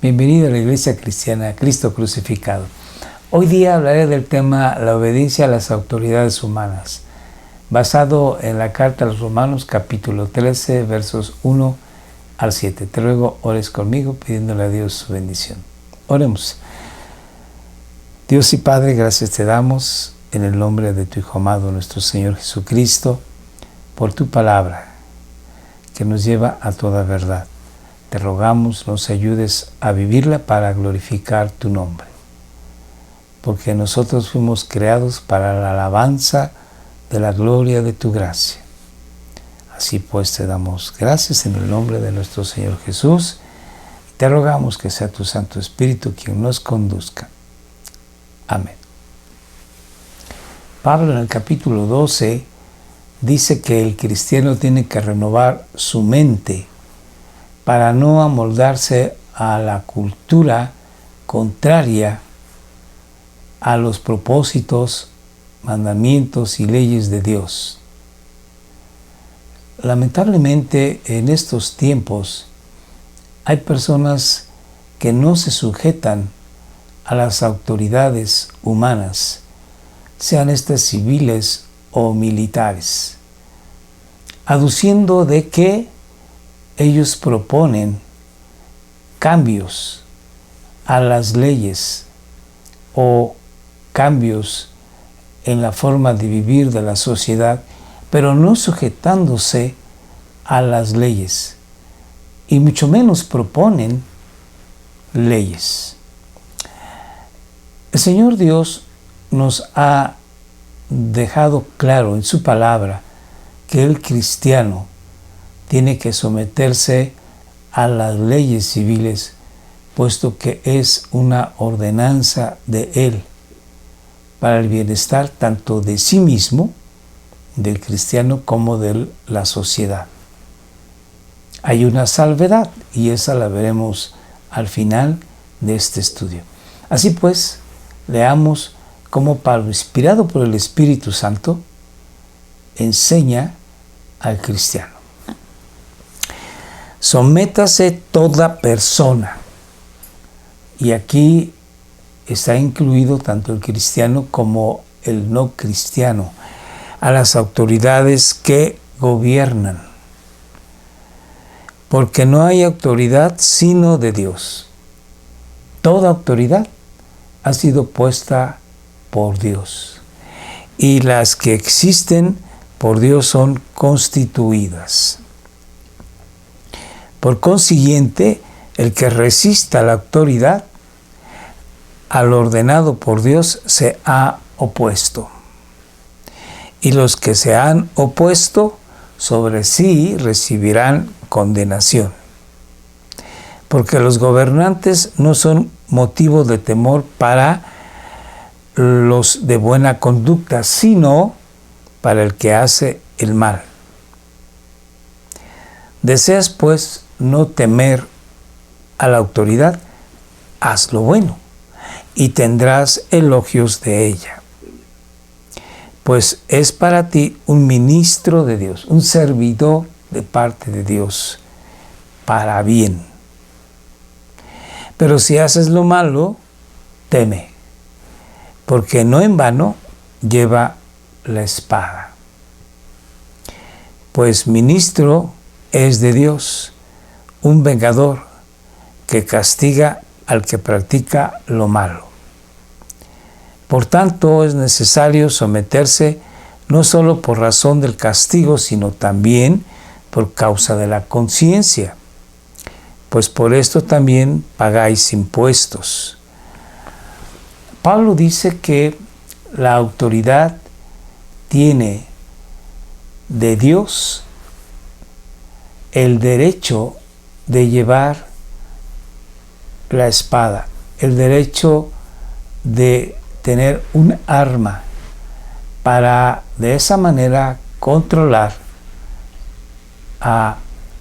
Bienvenido a la Iglesia Cristiana Cristo Crucificado. Hoy día hablaré del tema la obediencia a las autoridades humanas, basado en la carta a los Romanos capítulo 13, versos 1 al 7. Te ruego ores conmigo pidiéndole a Dios su bendición. Oremos. Dios y Padre, gracias te damos en el nombre de tu Hijo amado, nuestro Señor Jesucristo, por tu palabra que nos lleva a toda verdad. Te rogamos nos ayudes a vivirla para glorificar tu nombre, porque nosotros fuimos creados para la alabanza de la gloria de tu gracia. Así pues te damos gracias en el nombre de nuestro Señor Jesús y te rogamos que sea tu Santo Espíritu quien nos conduzca. Amén. Pablo en el capítulo 12 dice que el cristiano tiene que renovar su mente para no amoldarse a la cultura contraria a los propósitos, mandamientos y leyes de Dios. Lamentablemente, en estos tiempos hay personas que no se sujetan a las autoridades humanas, sean estas civiles o militares, aduciendo de que ellos proponen cambios a las leyes o cambios en la forma de vivir de la sociedad, pero no sujetándose a las leyes, y mucho menos proponen leyes. El Señor Dios nos ha dejado claro en su palabra que el cristiano tiene que someterse a las leyes civiles, puesto que es una ordenanza de Él para el bienestar tanto de sí mismo, del cristiano, como de la sociedad. Hay una salvedad y esa la veremos al final de este estudio. Así pues, leamos cómo Pablo, inspirado por el Espíritu Santo, enseña al cristiano. Sométase toda persona, y aquí está incluido tanto el cristiano como el no cristiano, a las autoridades que gobiernan, porque no hay autoridad sino de Dios. Toda autoridad ha sido puesta por Dios, y las que existen por Dios son constituidas. Por consiguiente, el que resista la autoridad al ordenado por Dios se ha opuesto. Y los que se han opuesto sobre sí recibirán condenación. Porque los gobernantes no son motivo de temor para los de buena conducta, sino para el que hace el mal. Deseas, pues, no temer a la autoridad, haz lo bueno y tendrás elogios de ella. Pues es para ti un ministro de Dios, un servidor de parte de Dios, para bien. Pero si haces lo malo, teme, porque no en vano lleva la espada. Pues ministro es de Dios, un vengador que castiga al que practica lo malo. Por tanto, es necesario someterse no solo por razón del castigo, sino también por causa de la conciencia, pues por esto también pagáis impuestos. Pablo dice que la autoridad tiene de Dios el derecho de llevar la espada, el derecho de tener un arma para de esa manera controlar a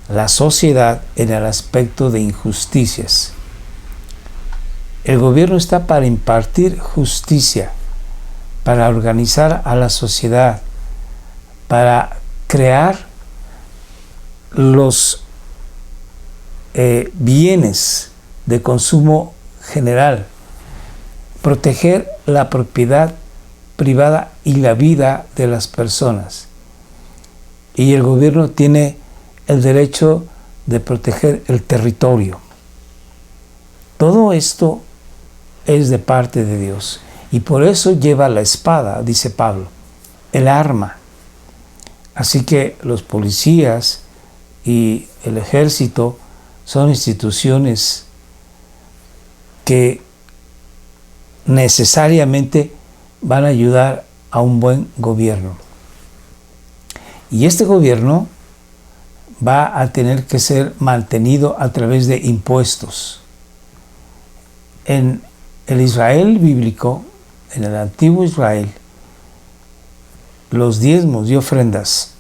la sociedad en el aspecto de injusticias. El gobierno está para impartir justicia, para organizar a la sociedad, para crear los bienes de consumo general, proteger la propiedad privada y la vida de las personas. Y el gobierno tiene el derecho de proteger el territorio. Todo esto es de parte de Dios. Y por eso lleva la espada, dice Pablo, el arma. Así que los policías y el ejército son instituciones que necesariamente van a ayudar a un buen gobierno. Y este gobierno va a tener que ser mantenido a través de impuestos. En el Israel bíblico, en el antiguo Israel, los diezmos y ofrendas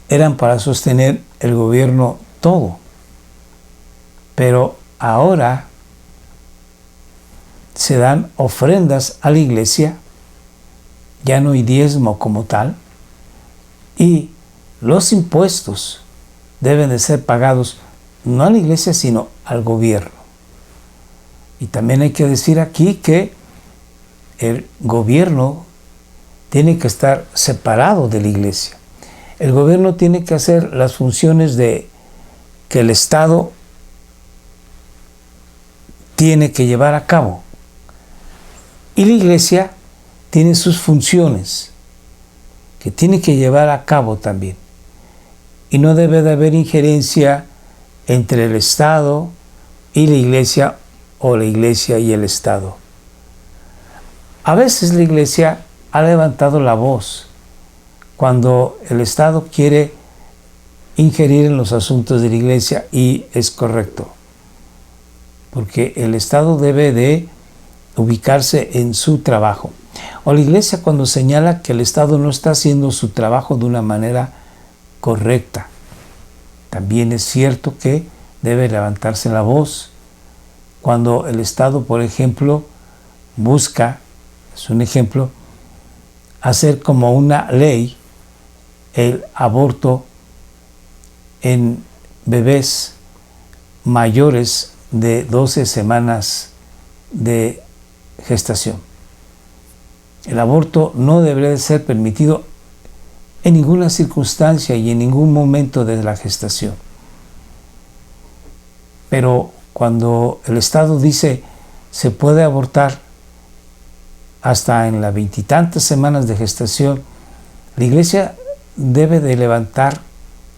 eran para sostener el gobierno todo. Pero ahora se dan ofrendas a la iglesia, ya no hay diezmo como tal, y los impuestos deben de ser pagados no a la iglesia, sino al gobierno. Y también hay que decir aquí que el gobierno tiene que estar separado de la iglesia. El gobierno tiene que hacer las funciones que el Estado tiene que llevar a cabo. Y la iglesia tiene sus funciones que tiene que llevar a cabo también. Y no debe de haber injerencia entre el Estado y la iglesia o la iglesia y el Estado. A veces la iglesia ha levantado la voz cuando el Estado quiere ingerir en los asuntos de la iglesia, y es correcto, porque el Estado debe de ubicarse en su trabajo. O la iglesia cuando señala que el Estado no está haciendo su trabajo de una manera correcta. También es cierto que debe levantarse la voz cuando el Estado, por ejemplo, busca, es un ejemplo, hacer como una ley el aborto en bebés mayores de 12 semanas de gestación. El aborto no debería de ser permitido en ninguna circunstancia y en ningún momento de la gestación. Pero cuando el Estado dice se puede abortar hasta en las 20 y tantas semanas de gestación, la iglesia debe de levantar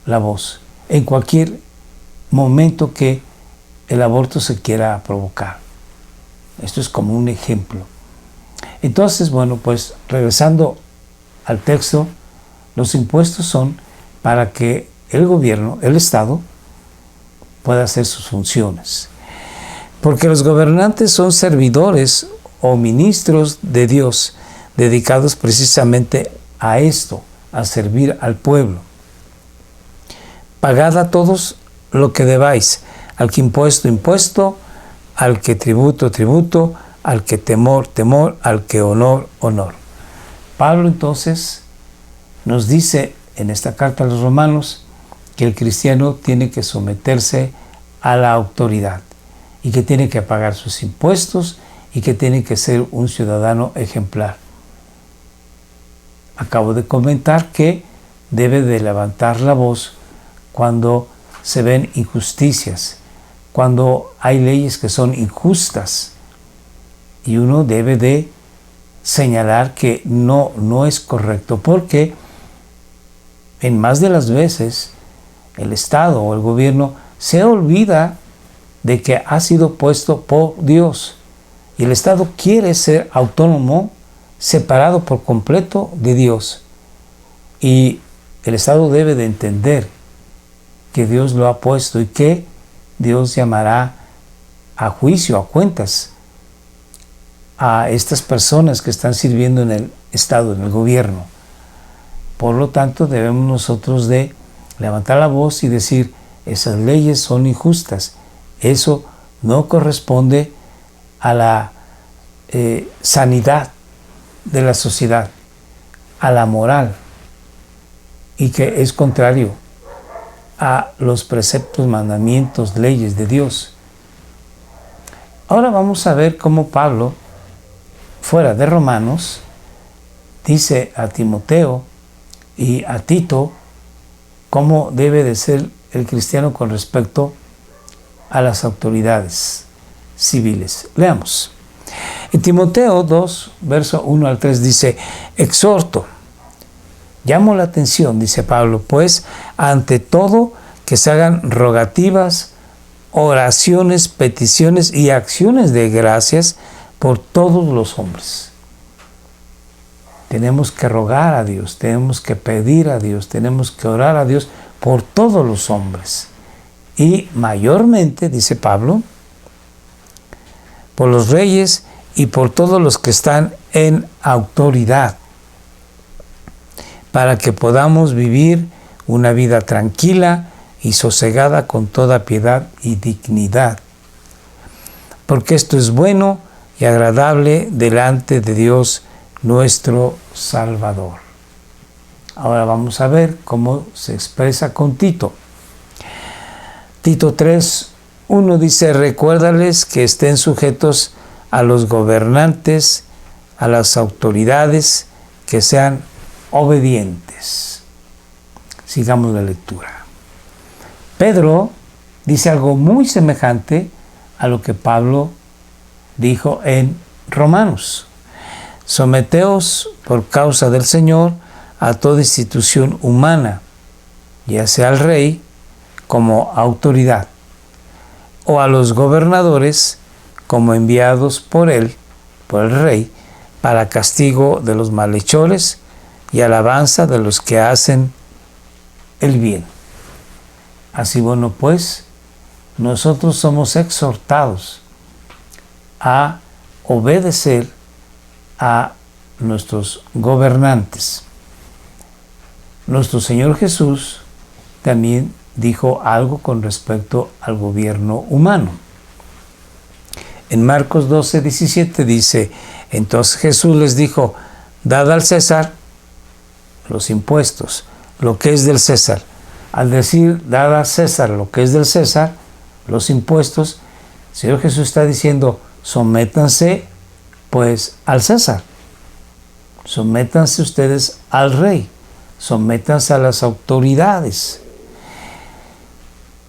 la voz en cualquier momento que el aborto se quiera provocar. Esto es como un ejemplo. Entonces, bueno, pues regresando al texto, los impuestos son para que el gobierno, el Estado, pueda hacer sus funciones. Porque los gobernantes son servidores o ministros de Dios, dedicados precisamente a esto, a servir al pueblo. Pagad a todos lo que debáis, al que impuesto, impuesto, al que tributo, tributo, al que temor, temor, al que honor, honor. Pablo entonces nos dice en esta carta a los romanos que el cristiano tiene que someterse a la autoridad y que tiene que pagar sus impuestos y que tiene que ser un ciudadano ejemplar. Acabo de comentar que debe de levantar la voz cuando se ven injusticias, cuando hay leyes que son injustas, y uno debe de señalar que no es correcto, porque en más de las veces el Estado o el gobierno se olvida de que ha sido puesto por Dios, y el Estado quiere ser autónomo, separado por completo de Dios, y el Estado debe de entender que Dios lo ha puesto y que Dios llamará a juicio, a cuentas, a estas personas que están sirviendo en el Estado, en el gobierno. Por lo tanto, debemos nosotros de levantar la voz y decir, esas leyes son injustas, eso no corresponde a la sanidad de la sociedad, a la moral, y que es contrario a los preceptos, mandamientos, leyes de Dios. Ahora vamos a ver cómo Pablo, fuera de Romanos, dice a Timoteo y a Tito cómo debe de ser el cristiano con respecto a las autoridades civiles. Leamos. En Timoteo 2, verso 1 al 3 dice: exhorto, llamo la atención, dice Pablo, pues ante todo que se hagan rogativas, oraciones, peticiones y acciones de gracias por todos los hombres. Tenemos que rogar a Dios, tenemos que pedir a Dios, tenemos que orar a Dios por todos los hombres. Y mayormente, dice Pablo, por los reyes y por todos los que están en autoridad, para que podamos vivir una vida tranquila y sosegada con toda piedad y dignidad. Porque esto es bueno y agradable delante de Dios nuestro Salvador. Ahora vamos a ver cómo se expresa con Tito. Tito 3:1 dice: recuérdales que estén sujetos a los gobernantes, a las autoridades, que sean obedientes. Sigamos la lectura. Pedro dice algo muy semejante a lo que Pablo dijo en Romanos: someteos por causa del Señor a toda institución humana, ya sea al rey como autoridad, o a los gobernadores como enviados por él, por el rey, para castigo de los malhechores y alabanza de los que hacen el bien. Así bueno, pues, nosotros somos exhortados a obedecer a nuestros gobernantes. Nuestro Señor Jesús también dijo algo con respecto al gobierno humano. En Marcos 12:17 dice: entonces Jesús les dijo: dad al César los impuestos, lo que es del César. Al decir dad a César lo que es del César, los impuestos, el Señor Jesús está diciendo: sométanse pues al César, sométanse ustedes al rey, sométanse a las autoridades,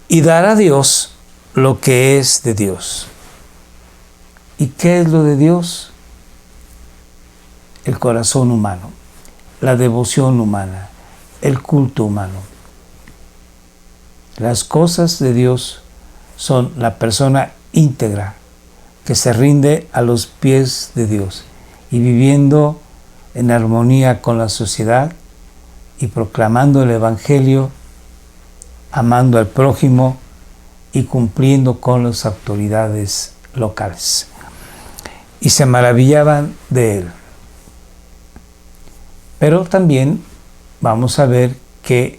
y dar a Dios lo que es de Dios. ¿Y qué es lo de Dios? El corazón humano, la devoción humana, el culto humano. Las cosas de Dios son la persona íntegra que se rinde a los pies de Dios y viviendo en armonía con la sociedad y proclamando el Evangelio, amando al prójimo y cumpliendo con las autoridades locales. Y se maravillaban de él. Pero también vamos a ver que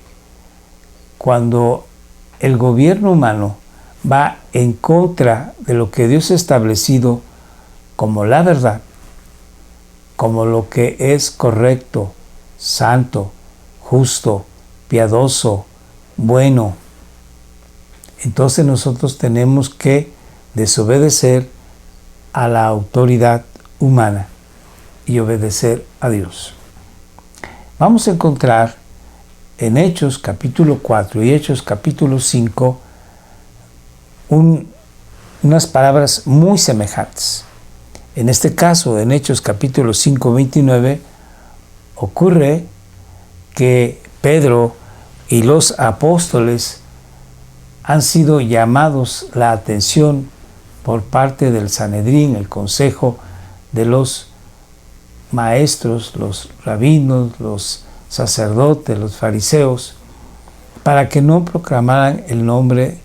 cuando el gobierno humano va en contra de lo que Dios ha establecido como la verdad, como lo que es correcto, santo, justo, piadoso, bueno, entonces nosotros tenemos que desobedecer a la autoridad humana y obedecer a Dios. Vamos a encontrar en Hechos capítulo 4 y Hechos capítulo 5 unas palabras muy semejantes. En este caso, en Hechos capítulo 5, 29, ocurre que Pedro y los apóstoles han sido llamados la atención por parte del Sanedrín, el consejo de los maestros, los rabinos, los sacerdotes, los fariseos, para que no proclamaran el nombre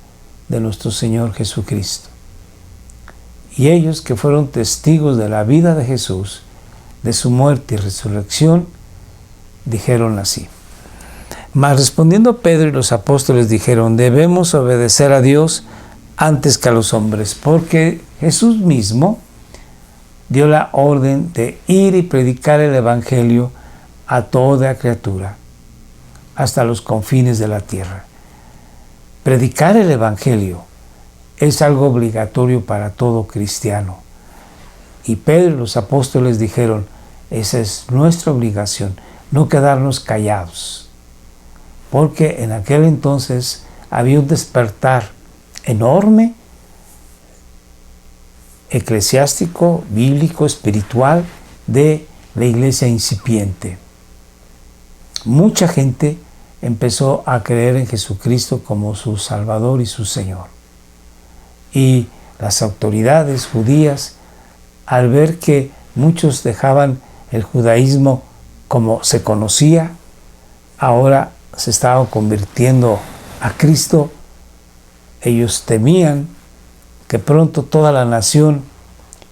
de nuestro Señor Jesucristo. Y ellos, que fueron testigos de la vida de Jesús, de su muerte y resurrección, dijeron así: mas respondiendo Pedro y los apóstoles dijeron: debemos obedecer a Dios antes que a los hombres, porque Jesús mismo dio la orden de ir y predicar el Evangelio a toda criatura, hasta los confines de la tierra. Predicar el Evangelio es algo obligatorio para todo cristiano. Y Pedro y los apóstoles dijeron, esa es nuestra obligación, no quedarnos callados. Porque en aquel entonces había un despertar enorme, eclesiástico, bíblico, espiritual, de la iglesia incipiente. Mucha gente empezó a creer en Jesucristo como su Salvador y su Señor. Y las autoridades judías, al ver que muchos dejaban el judaísmo como se conocía, ahora se estaba convirtiendo a Cristo, ellos temían que pronto toda la nación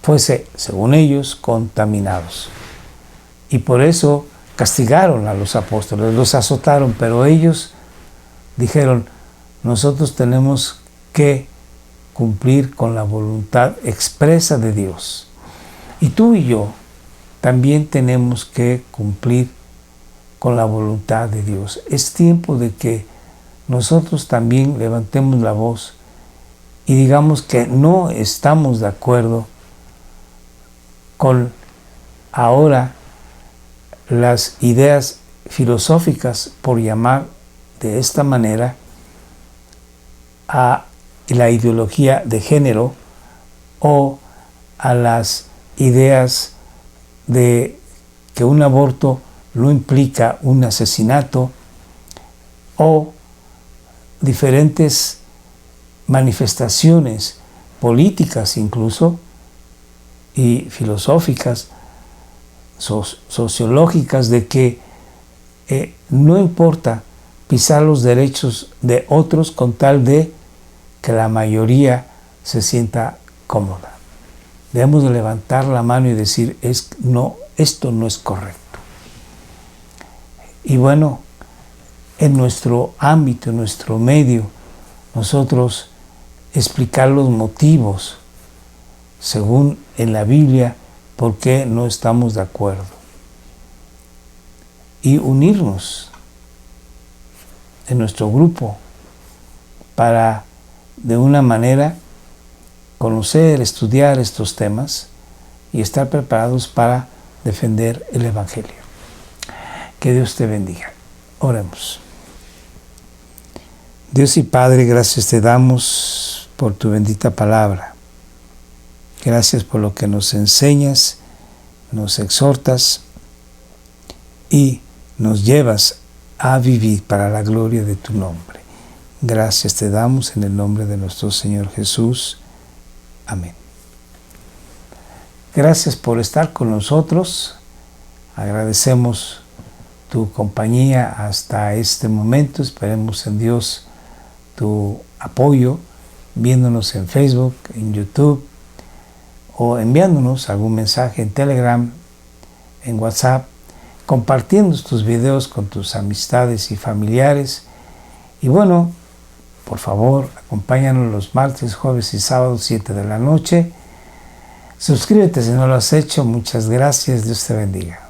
fuese, según ellos, contaminados. Y por eso castigaron a los apóstoles, los azotaron, pero ellos dijeron, nosotros tenemos que cumplir con la voluntad expresa de Dios. Y tú y yo también tenemos que cumplir con la voluntad de Dios. Es tiempo de que nosotros también levantemos la voz y digamos que no estamos de acuerdo con ahora las ideas filosóficas, por llamar de esta manera, a la ideología de género o a las ideas de que un aborto no implica un asesinato o diferentes manifestaciones políticas incluso y filosóficas, sociológicas, de que no importa pisar los derechos de otros con tal de que la mayoría se sienta cómoda. Debemos de levantar la mano y decir, no, esto no es correcto. Y bueno, en nuestro ámbito, en nuestro medio, nosotros explicar los motivos, según en la Biblia, por qué no estamos de acuerdo. Y unirnos en nuestro grupo para, de una manera, conocer, estudiar estos temas y estar preparados para defender el Evangelio. Que Dios te bendiga. Oremos. Dios y Padre, gracias te damos por tu bendita palabra. Gracias por lo que nos enseñas, nos exhortas y nos llevas a vivir para la gloria de tu nombre. Gracias te damos en el nombre de nuestro Señor Jesús. Amén. Gracias por estar con nosotros. Agradecemos tu compañía hasta este momento. Esperemos en Dios tu apoyo, viéndonos en Facebook, en YouTube, o enviándonos algún mensaje en Telegram, en WhatsApp, compartiendo tus videos con tus amistades y familiares. Y bueno, por favor, acompáñanos los martes, jueves y sábados, 7 de la noche. Suscríbete si no lo has hecho. Muchas gracias. Dios te bendiga.